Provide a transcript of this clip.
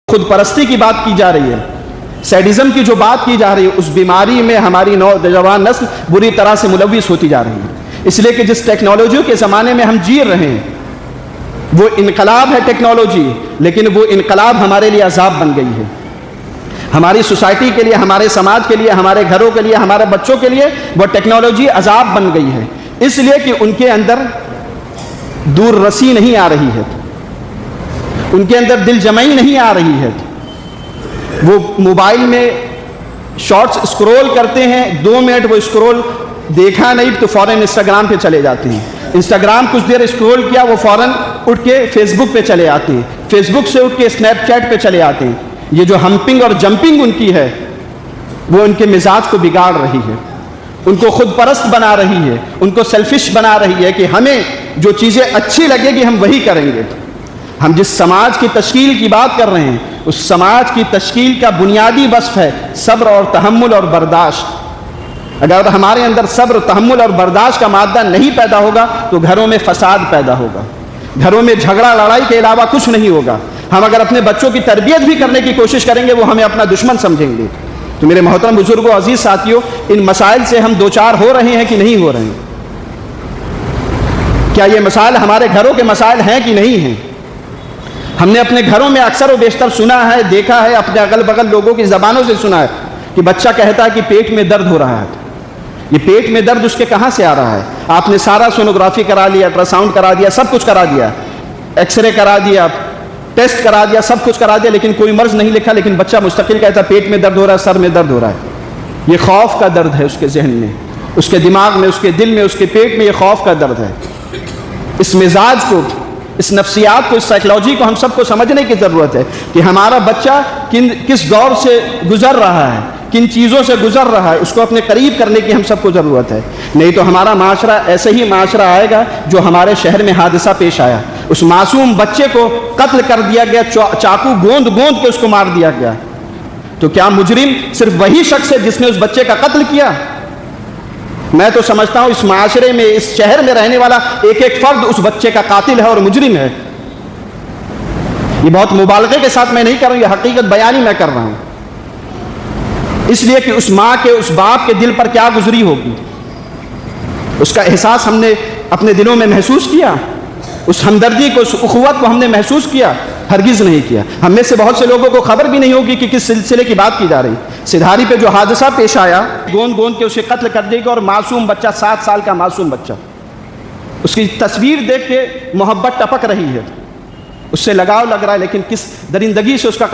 خود پرستی کی بات کی جا رہی ہے، سیڈزم کی جو بات کی جا رہی ہے، اس بیماری میں ہماری نوجوان نسل بری طرح سے ملوث ہوتی جا رہی ہے، اس لیے کہ جس ٹیکنالوجی کے زمانے میں ہم جی رہے ہیں وہ انقلاب ہے ٹیکنالوجی، لیکن وہ انقلاب ہمارے لیے عذاب بن گئی ہے، ہماری سوسائٹی کے لیے، ہمارے سماج کے لیے، ہمارے گھروں کے لیے، ہمارے بچوں کے لیے وہ ٹیکنالوجی عذاب بن گئی ہے، اس لیے کہ ان کے اندر دور رسی نہیں آ رہی ہے، ان کے اندر دل جمعی نہیں آ رہی ہے، وہ موبائل میں شارٹس اسکرول کرتے ہیں، 2 منٹ وہ اسکرول دیکھا نہیں تو فوراً انسٹاگرام پہ چلے جاتے ہیں، انسٹاگرام کچھ دیر اسکرول کیا وہ فوراً اٹھ کے فیس بک پہ چلے آتے ہیں، فیس بک سے اٹھ کے اسنیپ چیٹ پہ چلے آتے ہیں۔ یہ جو ہمپنگ اور جمپنگ ان کی ہے وہ ان کے مزاج کو بگاڑ رہی ہے، ان کو خود پرست بنا رہی ہے، ان کو سیلفش بنا رہی ہے کہ ہمیں جو چیزیں اچھی لگے گی ہم وہی کریں گے۔ ہم جس سماج کی تشکیل کی بات کر رہے ہیں اس سماج کی تشکیل کا بنیادی وصف ہے صبر اور تحمل اور برداشت۔ اگر ہمارے اندر صبر، تحمل اور برداشت کا مادہ نہیں پیدا ہوگا تو گھروں میں فساد پیدا ہوگا، گھروں میں جھگڑا لڑائی کے علاوہ کچھ نہیں ہوگا۔ ہم اگر اپنے بچوں کی تربیت بھی کرنے کی کوشش کریں گے وہ ہمیں اپنا دشمن سمجھیں گے۔ تو میرے محترم بزرگوں، عزیز ساتھیوں، ان مسائل سے ہم دوچار ہو رہے ہیں کہ نہیں ہو رہے ہیں؟ کیا یہ مسائل ہمارے گھروں کے مسائل ہیں کہ نہیں ہیں؟ ہم نے اپنے گھروں میں اکثر و بیشتر سنا ہے، دیکھا ہے، اپنے اگل بغل لوگوں کی زبانوں سے سنا ہے کہ بچہ کہتا ہے کہ پیٹ میں درد ہو رہا ہے۔ یہ پیٹ میں درد اس کے کہاں سے آ رہا ہے؟ آپ نے سارا سونوگرافی کرا لیا، الٹرا ساؤنڈ کرا دیا، سب کچھ کرا دیا، ایکس رے کرا دیا، ٹیسٹ کرا دیا، سب کچھ کرا دیا، لیکن کوئی مرض نہیں لکھا، لیکن بچہ مستقل کہتا ہے پیٹ میں درد ہو رہا ہے، سر میں درد ہو رہا ہے۔ یہ خوف کا درد ہے اس کے ذہن میں، اس کے دماغ میں، اس کے دل میں، اس کے پیٹ میں یہ خوف کا درد ہے۔ اس مزاج کو، اس نفسیات کو، اس سائیکلوجی کو ہم سب کو سمجھنے کی ضرورت ہے کہ ہمارا بچہ کس دور سے گزر رہا ہے، کن چیزوں سے گزر رہا ہے، اس کو اپنے قریب کرنے کی ہم سب کو ضرورت ہے۔ نہیں تو ہمارا معاشرہ ایسے ہی معاشرہ آئے گا جو ہمارے شہر میں حادثہ پیش آیا، اس معصوم بچے کو قتل کر دیا گیا، چاقو گوند گوند کے اس کو مار دیا گیا۔ تو کیا مجرم صرف وہی شخص ہے جس نے اس بچے کا قتل کیا؟ میں تو سمجھتا ہوں اس معاشرے میں، اس شہر میں رہنے والا ایک ایک فرد اس بچے کا قاتل ہے اور مجرم ہے۔ یہ بہت مبالغے کے ساتھ میں نہیں کر رہا ہوں، یہ حقیقت بیانی میں کر رہا ہوں، اس لیے کہ اس ماں کے، اس باپ کے دل پر کیا گزری ہوگی، اس کا احساس ہم نے اپنے دلوں میں محسوس کیا، اس ہمدردی کو، اس اخوت کو ہم نے محسوس کیا؟ ہرگز نہیں کیا۔ ہم میں سے بہت سے لوگوں کو خبر بھی نہیں ہوگی کہ کس سلسلے کی بات کی جا رہی۔ سدھاری پہ جو حادثہ پیش آیا، گوند گوند کے اسے قتل کر دے گا، اور معصوم بچہ، 7 سال کا معصوم بچہ، اس کی تصویر دیکھ کے محبت ٹپک رہی ہے، اس سے لگاؤ لگ رہا ہے، لیکن کس درندگی سے اس کا